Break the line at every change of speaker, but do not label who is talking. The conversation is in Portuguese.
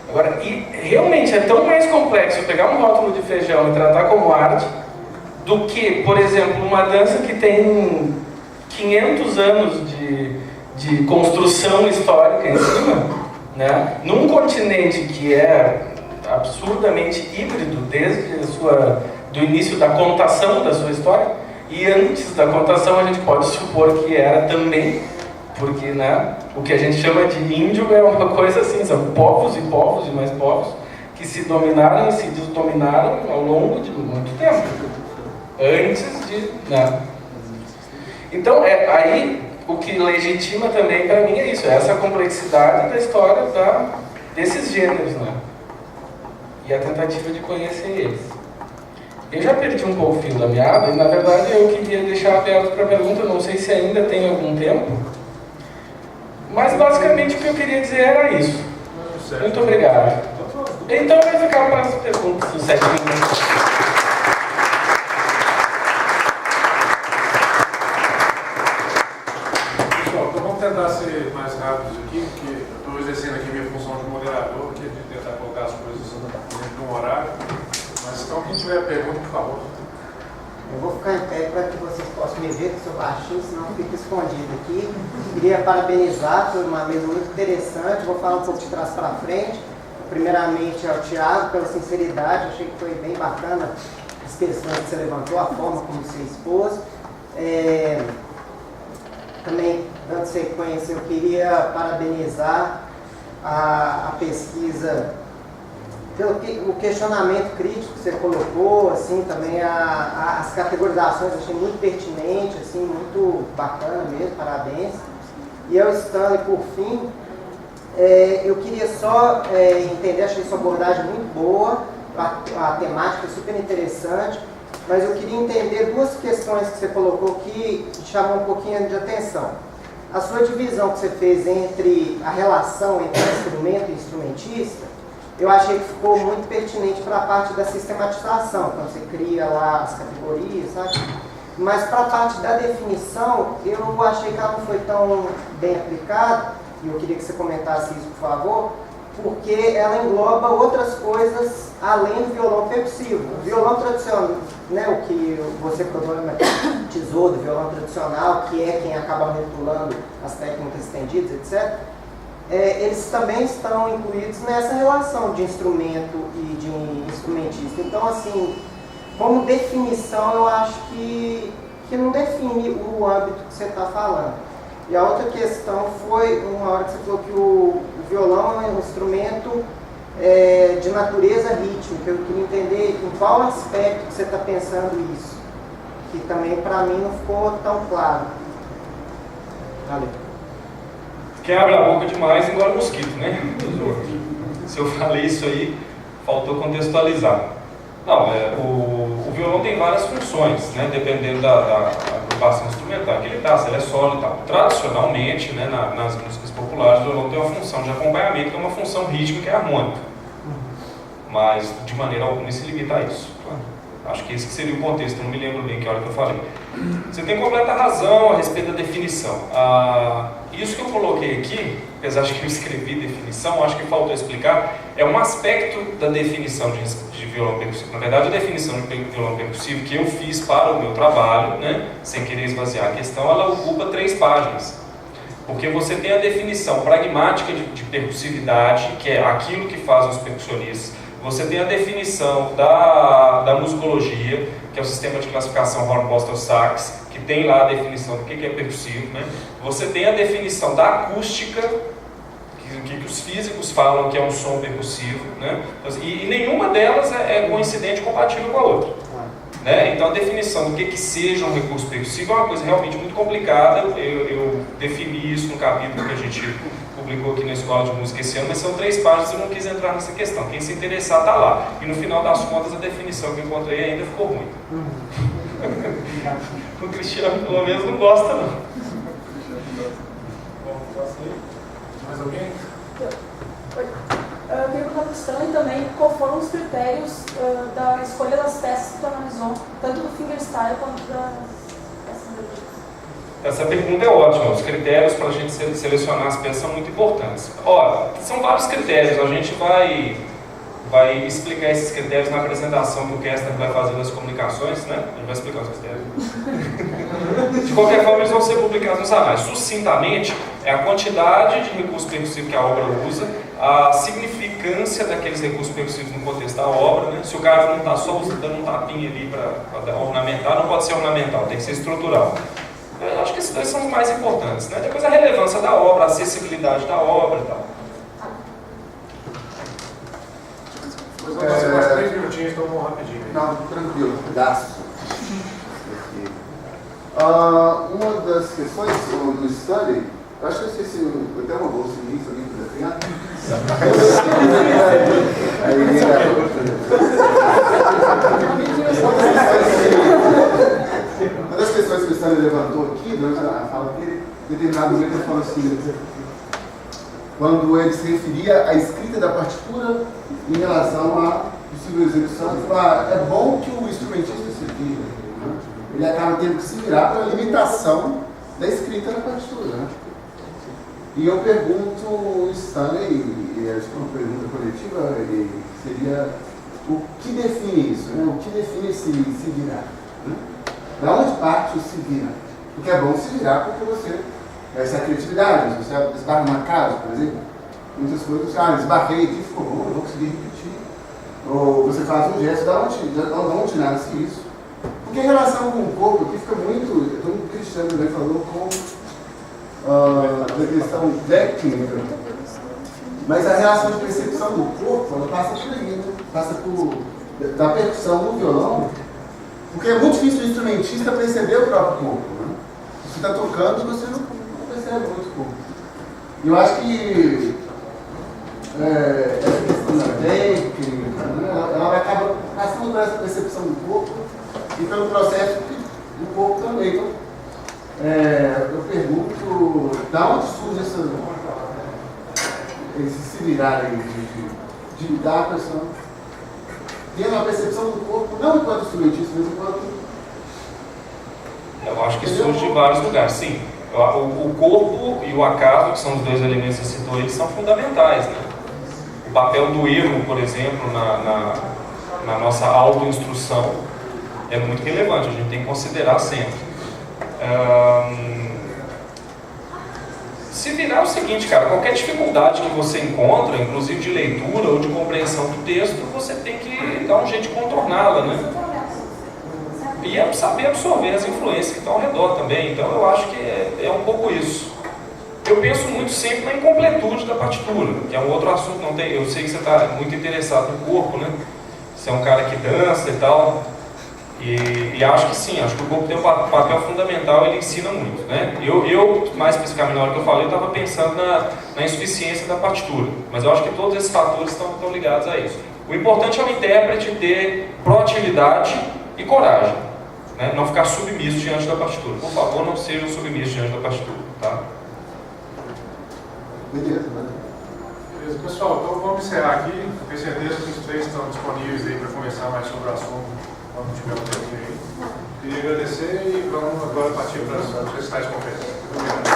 Agora, e realmente é tão mais complexo pegar um rótulo de feijão e tratar como arte do que, por exemplo, uma dança que tem 500 anos de construção histórica em cima, né? Num continente que é absurdamente híbrido desde do início da contação da sua história, e antes da contação a gente pode supor que era também, porque, né, o que a gente chama de índio é uma coisa assim, são povos e povos e mais povos que se dominaram e se desdominaram ao longo de muito tempo, antes de... Né? Então, aí o que legitima também para mim é isso, é essa complexidade da história desses gêneros, né? E a tentativa de conhecer eles. Eu já perdi um pouco o fio da meada e, na verdade, eu queria deixar aberto para a pergunta, não sei se ainda tem algum tempo, mas basicamente o que eu queria dizer era isso. Muito obrigado. Então vai ficar para as perguntas dos 7 minutos.
Pessoal, então vamos tentar ser mais rápidos aqui, porque eu estou exercendo aqui minha função de moderador, que é de tentar colocar as coisas dentro de um horário. Mas então, quem tiver pergunta, por favor.
Eu vou ficar em pé para que vocês possam me ver, que eu sou baixinho, senão eu fico escondido aqui. Queria parabenizar por uma mesa muito interessante, vou falar um pouco de trás para frente. Primeiramente ao Thiago, pela sinceridade, achei que foi bem bacana as questões que você levantou, a forma como você expôs. Também, dando sequência, eu queria parabenizar a pesquisa, o questionamento crítico que você colocou, assim, também as categorizações, achei muito pertinente, assim, muito bacana mesmo, parabéns. E ao Stanley, por fim, eu queria só entender, achei sua abordagem muito boa, a temática é super interessante, mas eu queria entender duas questões que você colocou que chamam um pouquinho de atenção. A sua divisão que você fez entre a relação entre instrumento e instrumentista, eu achei que ficou muito pertinente para a parte da sistematização, quando você cria lá as categorias, sabe? Mas para a parte da definição, eu achei que ela não foi tão bem aplicada, e eu queria que você comentasse isso, por favor, porque ela engloba outras coisas além do violão percussivo. O violão tradicional, né, o que você problematizou do violão tradicional, que é quem acaba manipulando as técnicas estendidas, etc., eles também estão incluídos nessa relação de instrumento e de instrumentista. Então, assim, como definição, eu acho que não define o âmbito que você está falando. E a outra questão foi, uma hora que você falou que o violão é um instrumento de natureza rítmica. Eu queria entender em qual aspecto que você está pensando isso, que também para mim não ficou tão claro. Valeu.
Quem abre a boca demais engole mosquito, né? Se eu falei isso aí, faltou contextualizar. Não, o violão tem várias funções, né? Dependendo da agrupação instrumental que ele está, se ele é solo e tal. Tradicionalmente, né, nas músicas populares, o violão tem uma função de acompanhamento, que é uma função rítmica e harmônica. Mas, de maneira alguma, se limita a isso. Acho que esse que seria o contexto, eu não me lembro bem que hora que eu falei. Você tem completa razão a respeito da definição. Isso que eu coloquei aqui, apesar de que eu escrevi definição, acho que faltou explicar, é um aspecto da definição de violão percussivo. Na verdade, a definição de violão percussivo que eu fiz para o meu trabalho, né, sem querer esvaziar a questão, ela ocupa 3 páginas. Porque você tem a definição pragmática de percussividade, que é aquilo que fazem os percussionistas. Você tem a definição da musicologia, que é o sistema de classificação Horn-Bostel-Sachs, que tem lá a definição do que é percussivo, né? Você tem a definição da acústica, que os físicos falam que é um som percussivo, né? E nenhuma delas é coincidente, compatível com a outra, né? Então a definição do que seja um recurso percussivo é uma coisa realmente muito complicada. Eu defini isso no capítulo que a gente publicou aqui na Escola de Música esse ano, mas são 3 páginas e eu não quis entrar nessa questão. Quem se interessar está lá. E no final das contas a definição que eu encontrei ainda ficou ruim. O Cristiano pelo menos não gosta não.
Mais alguém?
Eu queria perguntar para o Stanley também qual foram os critérios da escolha das peças que tu analisou, tanto do fingerstyle quanto das peças melódicas.
Essa pergunta é ótima. Os critérios para a gente selecionar as peças são muito importantes. Ora, são vários critérios. A gente vai explicar esses critérios na apresentação que o Kester vai fazer das comunicações, né? Ele vai explicar os critérios. De qualquer forma, eles vão ser publicados nos anais. Sucintamente, é a quantidade de recursos percussivos que a obra usa, a significância daqueles recursos percussivos no contexto da obra, né? Se o cara não está só dando um tapinha ali para ornamentar, não pode ser ornamental, tem que ser estrutural. Eu acho que esses dois são os mais importantes, né? Depois a relevância da obra, a acessibilidade da obra e tal.
Vou fazer mais 3 minutinhos, então vamos rapidinho.
Não, tranquilo, pedaço. Uma das questões do study, eu acho que eu esqueci, eu tenho uma bolsa nisso, alguém quiser pegar? Uma das questões que o study levantou aqui, durante a fala dele, em determinado momento ele falou assim, quando ele se referia à escrita da partitura em relação à possível execução, ele falou, é bom que o instrumentista se vira, né? Ele acaba tendo que se virar pela limitação da escrita da partitura. Né? E eu pergunto o Stanley, e acho que é uma pergunta coletiva, seria o que define isso, né? O que define se virar? Né? Da onde parte o se vira? Porque é bom se virar porque você essa é a criatividade, você esbarra numa casa, por exemplo, muitas coisas, esbarrei aqui, ficou bom, não vou conseguir repetir. Ou você faz um gesto, da onde nasce isso? Porque em relação com o corpo, aqui fica muito, o Cristiano também falou da questão técnica, mas a relação de percepção do corpo, ela passa por aí, né? Passa da percussão no violão, porque é muito difícil o instrumentista perceber o próprio corpo. Né? Você está tocando e você não percebe muito pouco. Eu acho que essa questão da técnica, né, ela acaba passando por essa percepção do corpo e pelo processo do corpo também. Então, eu pergunto, da onde surge esse se virar aí, de dar a pressão, tendo a percepção do corpo, não enquanto instrumentista, mas enquanto...
Eu acho que surge de vários lugares, sim. O corpo e o acaso, que são os dois elementos que você citou, eles são fundamentais, né? O papel do erro, por exemplo, na nossa autoinstrução é muito relevante, a gente tem que considerar sempre. Se virar é o seguinte, cara, qualquer dificuldade que você encontra, inclusive de leitura ou de compreensão do texto, você tem que dar um jeito de contorná-la, né? E é saber absorver as influências que estão ao redor também. Então eu acho que é um pouco isso. Eu penso muito sempre na incompletude da partitura, que é um outro assunto. Não tem, eu sei que você está muito interessado no corpo, né? Você é um cara que dança e tal. E acho que sim, acho que o corpo tem um papel fundamental, ele ensina muito, né? Eu mais especificamente, na hora que eu falei, eu estava pensando na insuficiência da partitura. Mas eu acho que todos esses fatores estão ligados a isso. O importante é o intérprete ter proatividade e coragem. Né? Não ficar submisso diante da partitura. Por favor, não sejam submissos diante da partitura. Tá?
Beleza.
Beleza, pessoal, então vamos encerrar aqui. Tenho certeza que os três estão disponíveis aí para conversar mais sobre o assunto quando tiver um tempo aí. Queria agradecer e vamos agora partir para as recitais conferências. Obrigado.